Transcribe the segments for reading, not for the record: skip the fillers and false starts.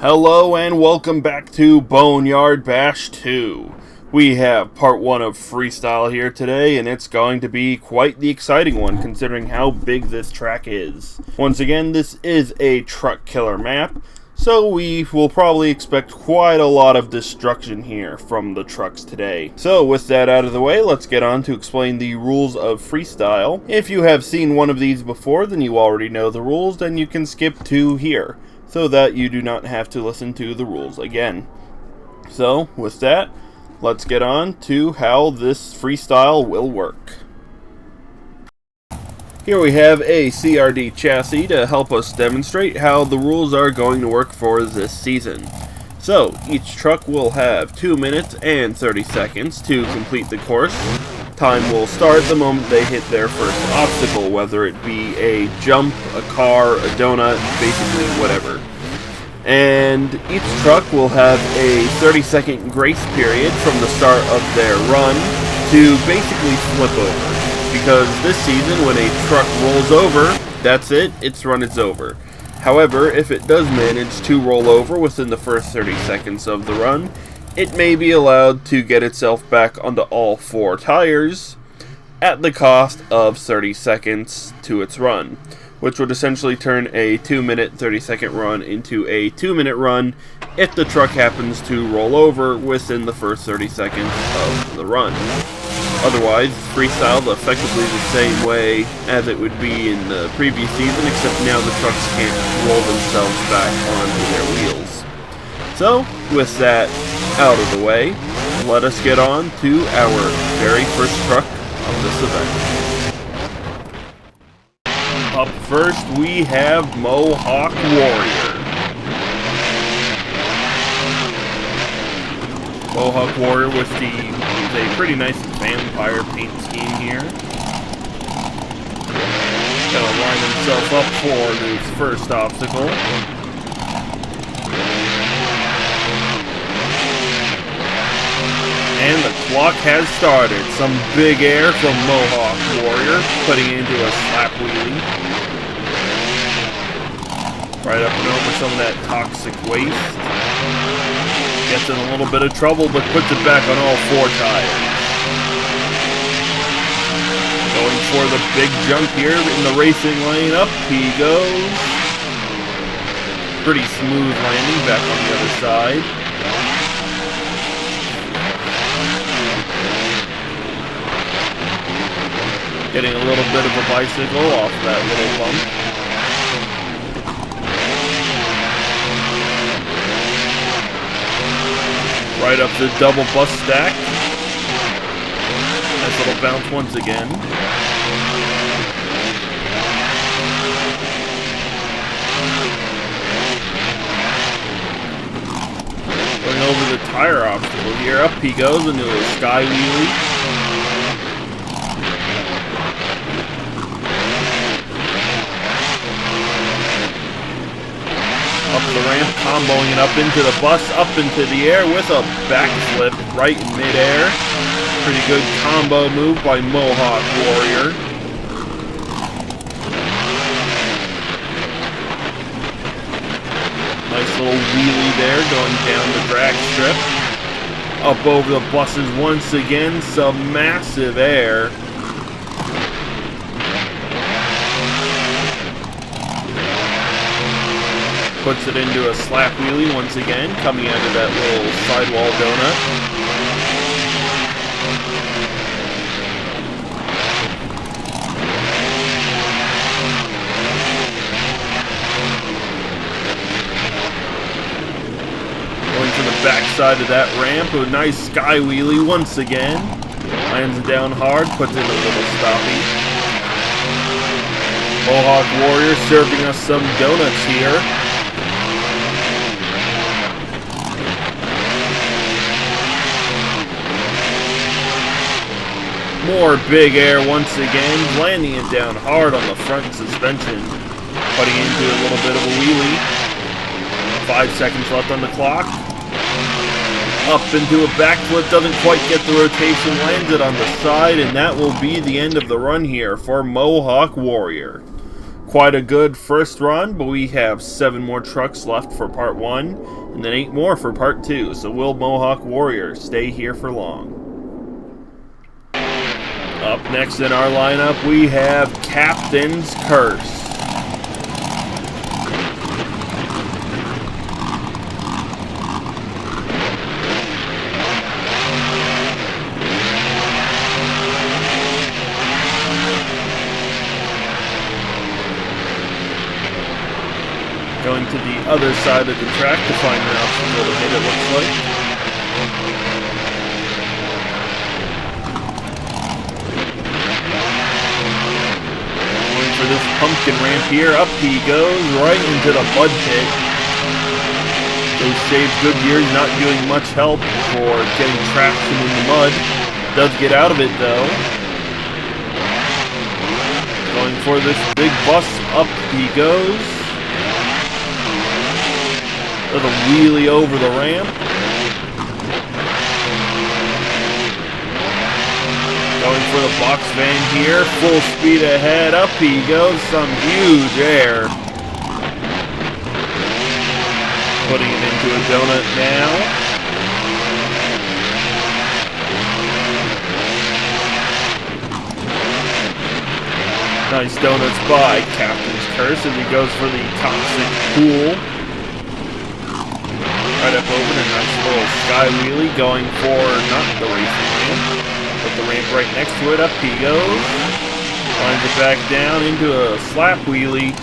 Hello and welcome back to Boneyard Bash 2. We have part 1 of Freestyle here today, and it's going to be quite the exciting one considering how big this track is. Once again, this is a truck killer map, so we will probably expect quite a lot of destruction here from the trucks today. So with that out of the way, let's get on to explain the rules of Freestyle. If you have seen one of these before, then you already know the rules, and you can skip to here, so that you do not have to listen to the rules again. So, with that, let's get on to how this freestyle will work. Here we have a CRD chassis to help us demonstrate how the rules are going to work for this season. So, each truck will have 2 minutes and 30 seconds to complete the course. Time will start the moment they hit their first obstacle, whether it be a jump, a car, a donut, basically whatever. And each truck will have a 30-second grace period from the start of their run to basically flip over. Because this season, when a truck rolls over, that's it, its run is over. However, if it does manage to roll over within the first 30 seconds of the run, it may be allowed to get itself back onto all 4 tires at the cost of 30 seconds to its run, which would essentially turn a 2-minute 30-second run into a 2-minute run if the truck happens to roll over within the first 30 seconds of the run. Otherwise, freestyle effectively the same way as it would be in the previous season, except now the trucks can't roll themselves back onto their wheels. So, with that out of the way, let us get on to our very first truck of this event. Up first, we have Mohawk Warrior. Mohawk Warrior with a pretty nice vampire paint scheme here. Gonna line himself up for his first obstacle. And the clock has started. Some big air from Mohawk Warrior, putting into a slap wheelie. Right up and over some of that toxic waste. Gets in a little bit of trouble, but puts it back on all 4 tires. Going for the big jump here in the racing lane. Up he goes. Pretty smooth landing back on the other side. Getting a little bit of a bicycle off that little bump. Right up the double bus stack. Nice little bounce once again. Going over the tire obstacle here. Up he goes into a sky wheelie. Up the ramp, comboing it up into the bus, up into the air with a backflip right in midair. Pretty good combo move by Mohawk Warrior. Nice little wheelie there going down the drag strip. Up over the buses once again, some massive air. Puts it into a slap wheelie once again, coming out of that little sidewall donut. Going to the back side of that ramp, a nice sky wheelie once again. Lands down hard, puts in a little stoppie. Mohawk Warrior serving us some donuts here. More big air once again, landing it down hard on the front suspension, putting into a little bit of a wheelie. 5 seconds left on the clock. Up into a backflip, doesn't quite get the rotation, lands it on the side, and that will be the end of the run here for Mohawk Warrior. quite a good first run, but we have 7 more trucks left for part 1, and then 8 more for part 2, so will Mohawk Warrior stay here for long? Up next in our lineup, we have Captain's Curse. Going to the other side of the track to find an obstacle to hit, it looks like. Going for this pumpkin ramp here. Up he goes, right into the mud pit. Those shaved Goodyears not doing much help for getting traction in the mud. Does get out of it though. Going for this big bus. Up he goes. Does a wheelie over the ramp. Going for the box van here. Full speed ahead. Up he goes. Some huge air. Putting it into a donut now. Nice donuts by Captain's Curse as he goes for the toxic pool. Right up over a nice little sky wheelie, going for not the racing ramp, but the ramp right next to it. Up he goes. Lines it back down into a slap wheelie.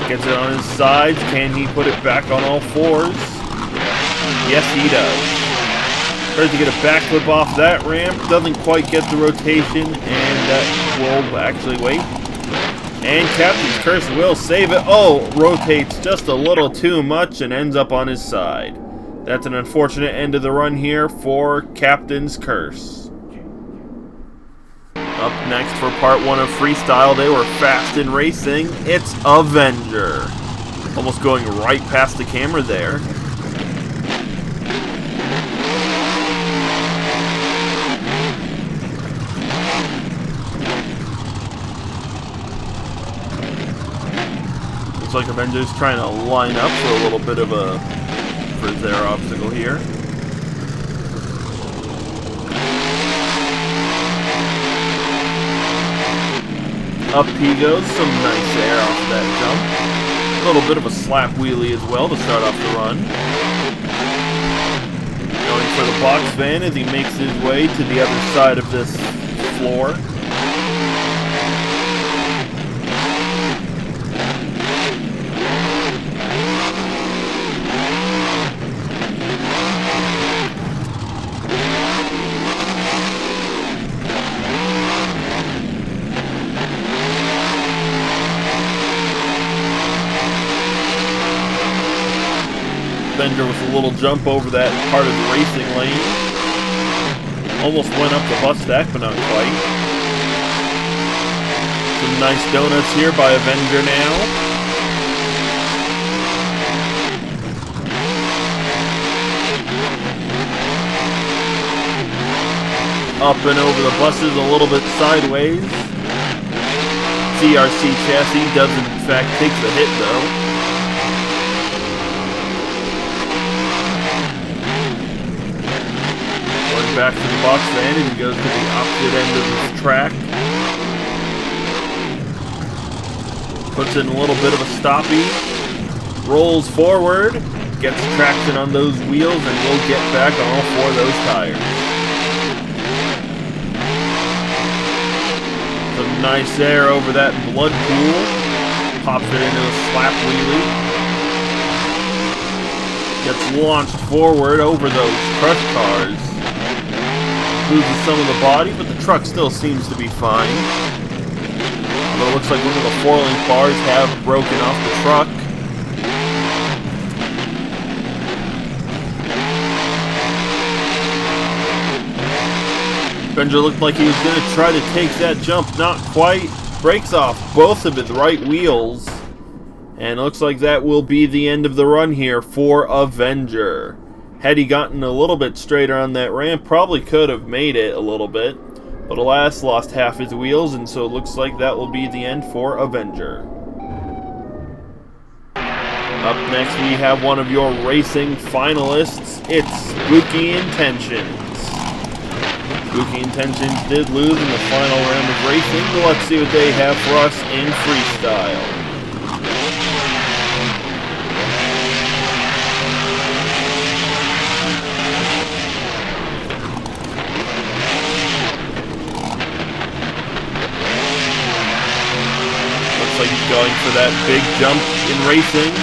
Gets it on his sides. Can he put it back on all fours? Yes, he does. Tries to get a backflip off that ramp. Doesn't quite get the rotation, and that will actually wait. And Captain's Curse will save it. Oh, rotates just a little too much and ends up on his side. That's an unfortunate end of the run here for Captain's Curse. Up next for part 1 of Freestyle, they were fast in racing. It's Avenger. Almost going right past the camera there. Looks like Avenger's trying to line up for a little bit of their obstacle here. Up he goes, some nice air off that jump. A little bit of a slap wheelie as well to start off the run. Going for the box van as he makes his way to the other side of this floor. Avenger with a little jump over that part of the racing lane. Almost went up the bus stack, but not quite. Some nice donuts here by Avenger now. Up and over the buses a little bit sideways. CRC chassis does in fact take the hit though. Back to the box van and he goes to the opposite end of the track. Puts in a little bit of a stoppie. Rolls forward. Gets traction on those wheels and will get back on all 4 of those tires. Some nice air over that blood pool. Pops it into a slap wheelie. Gets launched forward over those crush cars. Loses some of the body, but the truck still seems to be fine. Although it looks like one of the 4-link bars have broken off the truck. Avenger looked like he was going to try to take that jump. Not quite. Breaks off both of his right wheels. And it looks like that will be the end of the run here for Avenger. Had he gotten a little bit straighter on that ramp, probably could have made it a little bit. But alas, lost half his wheels, and so it looks like that will be the end for Avenger. Up next, we have one of your racing finalists. It's Spooky Intentions. Spooky Intentions did lose in the final round of racing, but let's see what they have for us in freestyle. Looks like he's going for that big jump in racing.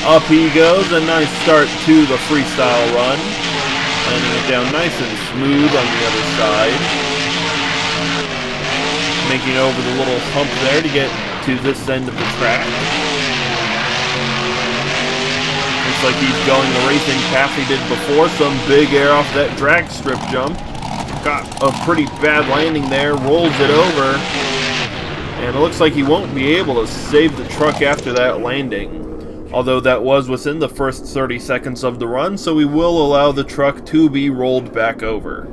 Up he goes, a nice start to the freestyle run. Landing it down nice and smooth on the other side. Making over the little hump there to get to this end of the track. Looks like he's going the racing path he did before. Some big air off that drag strip jump. Got a pretty bad landing there, rolls it over. And it looks like he won't be able to save the truck after that landing. Although that was within the first 30 seconds of the run, so we will allow the truck to be rolled back over.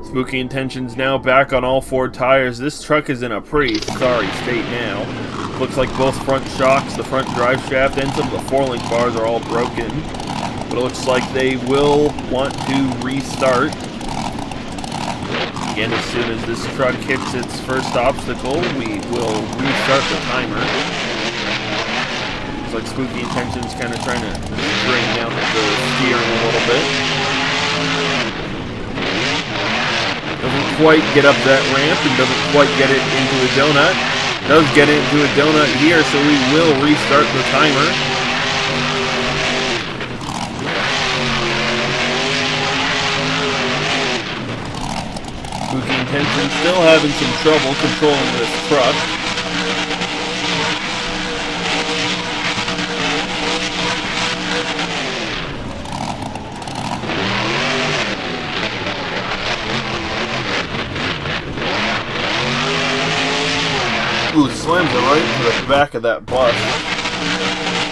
Spooky Intentions now back on all 4 tires. This truck is in a pretty sorry state now. Looks like both front shocks, the front drive shaft, and some of the 4-link bars are all broken. But it looks like they will want to restart. Again, as soon as this truck hits its first obstacle, we will restart the timer. Looks like Spooky Intentions kind of trying to drain out the steering a little bit. Doesn't quite get up that ramp and doesn't quite get it into a donut. Does get it into a donut here, so we will restart the timer. Spooky Intentions still having some trouble controlling this truck. Ooh, slams it right into the back of that bus.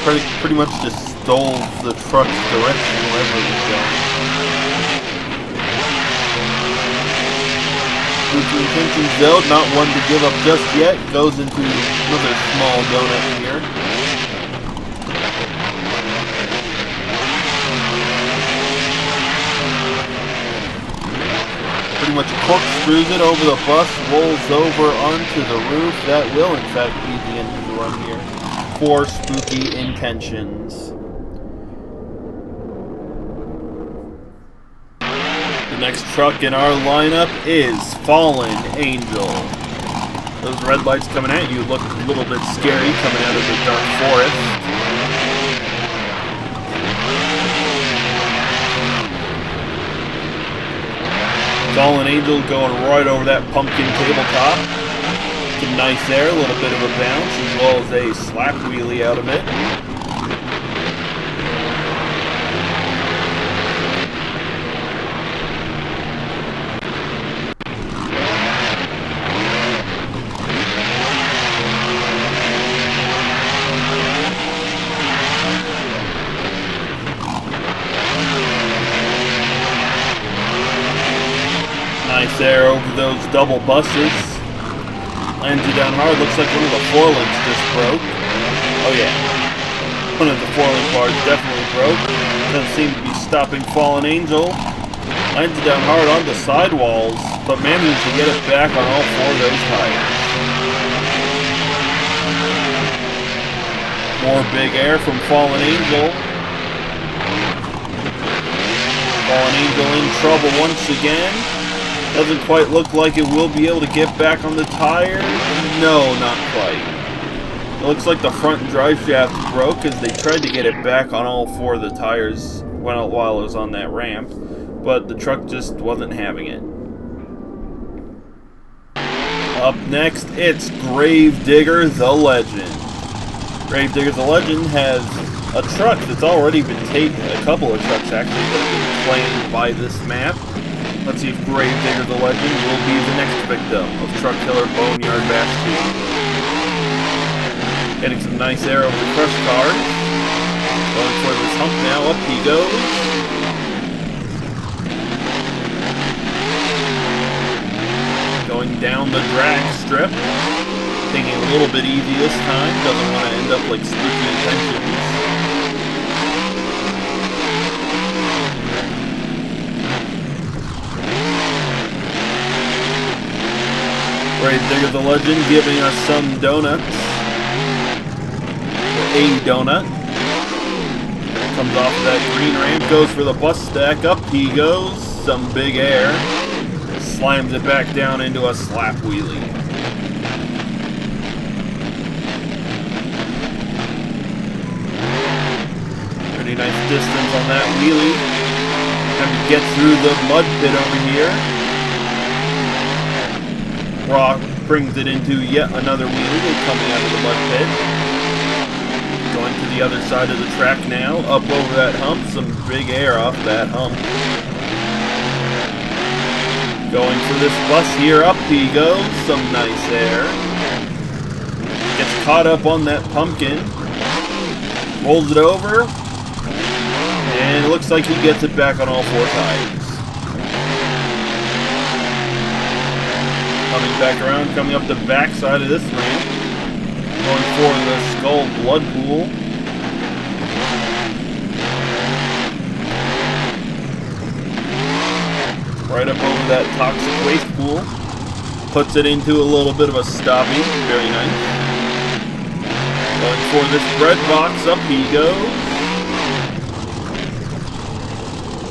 Pretty much just stole the truck's direction wherever it was going. Spooky Intentions, though, not one to give up just yet. Goes into another small donut here. Pretty much corkscrews it over the bus, rolls over onto the roof. That will, in fact, be the end of the run here for Spooky Intentions. Next truck in our lineup is Fallen Angel. Those red lights coming at you look a little bit scary coming out of the dark forest. Fallen Angel going right over that pumpkin tabletop. Some nice air, a little bit of a bounce, as well as a slap wheelie out of it. Nice there over those double buses. Lands you down hard. Looks like one of the 4-links just broke. Oh yeah. One of the 4-link bars definitely broke. Doesn't seem to be stopping Fallen Angel. Lands you down hard on the sidewalls, but manages to get it back on all 4 of those tires. More big air from Fallen Angel. Fallen Angel in trouble once again. Doesn't quite look like it will be able to get back on the tire. No, not quite. It looks like the front drive shaft broke as they tried to get it back on all 4 of the tires while it was on that ramp, but the truck just wasn't having it. Up next, it's Gravedigger the Legend. Gravedigger the Legend has a truck that's already been taken, a couple of trucks actually, that have been claimed by this map. Let's see if Gravedigger the Legend will be the next victim of Truck Killer Boneyard Bash 2. Getting some nice air over the crush cars. Going for this hump now, up he goes. Going down the drag strip. Taking it a little bit easy this time. Doesn't want to end up like spooky intentions. Gravedigger the Legend giving us some donuts. A donut. Comes off of that green ramp, goes for the bus stack. Up he goes. Some big air. Slams it back down into a slap wheelie. Pretty nice distance on that wheelie. Time to get through the mud pit over here. Brock brings it into yet another wheelie coming out of the mud pit. Going to the other side of the track now. Up over that hump. Some big air off that hump. Going for this bus here. Up he goes. Some nice air. Gets caught up on that pumpkin. Rolls it over. And it looks like he gets it back on all four tires. Coming back around, coming up the back side of this ramp. Going for the skull blood pool. Right up over that toxic waste pool. Puts it into a little bit of a stoppie. Very nice. Going for this bread box. Up he goes.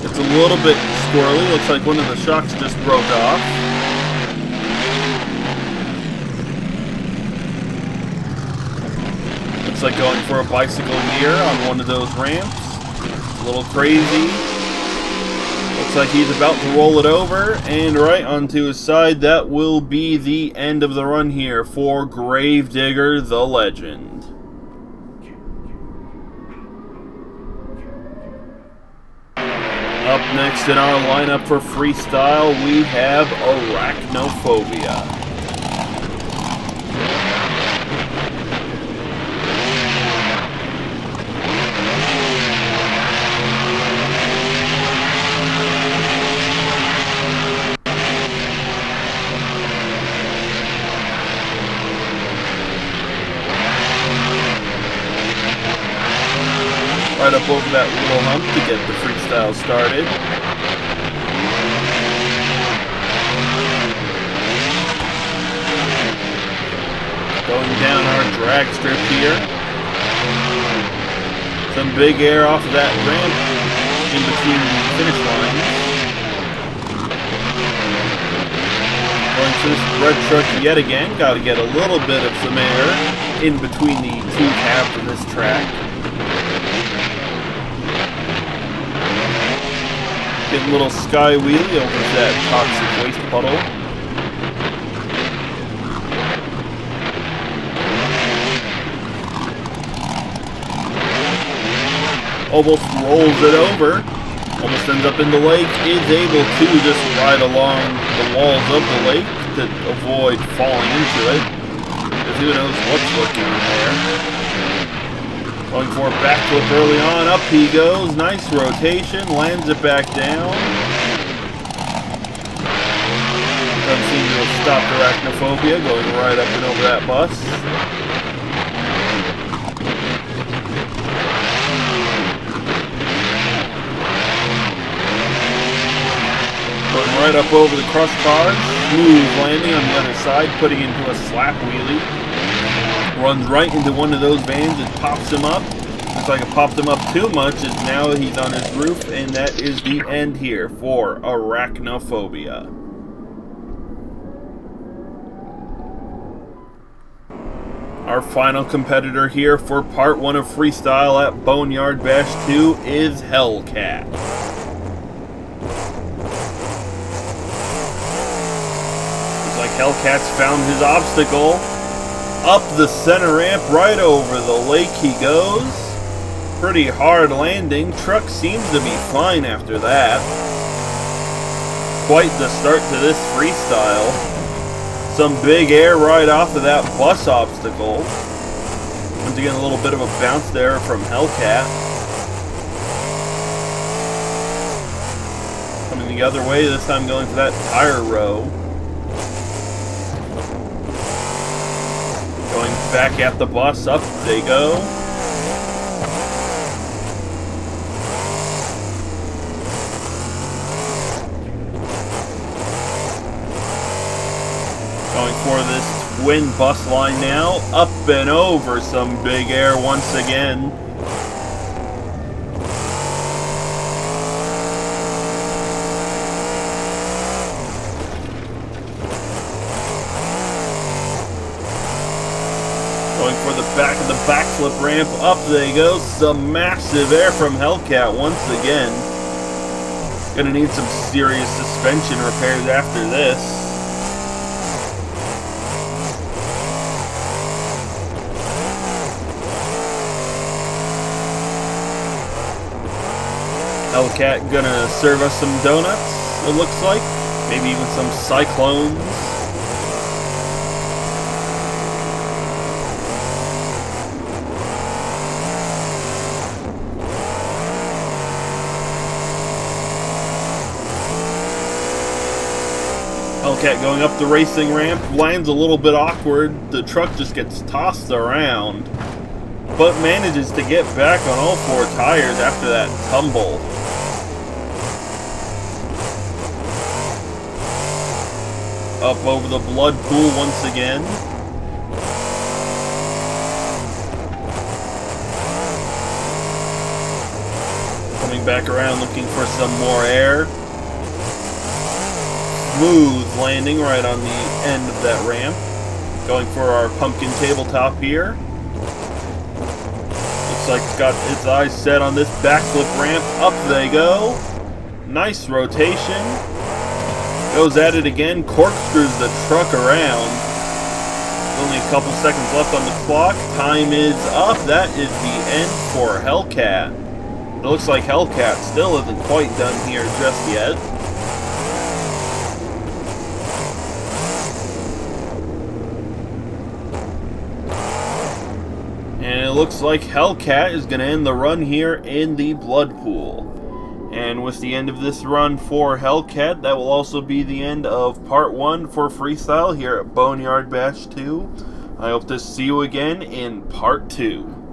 It's a little bit squirrely. Looks like one of the shocks just broke off. Looks like going for a bicycle here on one of those ramps. It's a little crazy. Looks like he's about to roll it over and right onto his side. That will be the end of the run here for Gravedigger the Legend. Up next in our lineup for Freestyle, we have Arachnophobia. Right up over that little hump to get the freestyle started. Going down our drag strip here. Some big air off of that ramp in between the finish lines. Going to this red truck yet again. Got to get a little bit of some air in between the two halves of this track. Getting a little sky wheelie over that toxic waste puddle. Almost rolls it over. Almost ends up in the lake. Is able to just ride along the walls of the lake to avoid falling into it. Because who knows what's lurking in there. Going for a backflip early on. Up he goes. Nice rotation. Lands it back down. Doesn't seem to have stopped Arachnophobia. Going right up and over that bus. Going right up over the crush cars. Smooth landing on the other side. Putting into a slap wheelie. Runs right into one of those vans and pops him up. Looks like it popped him up too much, as now he's on his roof, and that is the end here for Arachnophobia. Our final competitor here for part 1 of Freestyle at Boneyard Bash 2 is Hellcat. Looks like Hellcat's found his obstacle. Up the center ramp, right over the lake he goes. Pretty hard landing. Truck seems to be fine after that. Quite the start to this freestyle. Some big air right off of that bus obstacle. Once again, a little bit of a bounce there from Hellcat. Coming the other way, this time going for that tire row. back at the bus. Up they go. Going for this twin bus line now. Up and over some big air once again. Going for the back of the backflip ramp. Up they go. Some massive air from Hellcat once again. Gonna need some serious suspension repairs after this. Hellcat gonna serve us some donuts, it looks like. Maybe even some cyclones. Hellcat going up the racing ramp, lands a little bit awkward. The truck just gets tossed around, but manages to get back on all four tires after that tumble. Up over the blood pool once again. Coming back around looking for some more air. Smooth landing right on the end of that ramp. Going for our pumpkin tabletop here. Looks like it's got its eyes set on this backflip ramp. Up they go. Nice rotation. Goes at it again, corkscrews the truck around. Only a couple seconds left on the clock. Time is up. That is the end for Hellcat. It looks like Hellcat still isn't quite done here just yet. And it looks like Hellcat is going to end the run here in the blood pool. And with the end of this run for Hellcat, that will also be the end of part 1 for Freestyle here at Boneyard Bash 2. I hope to see you again in part 2.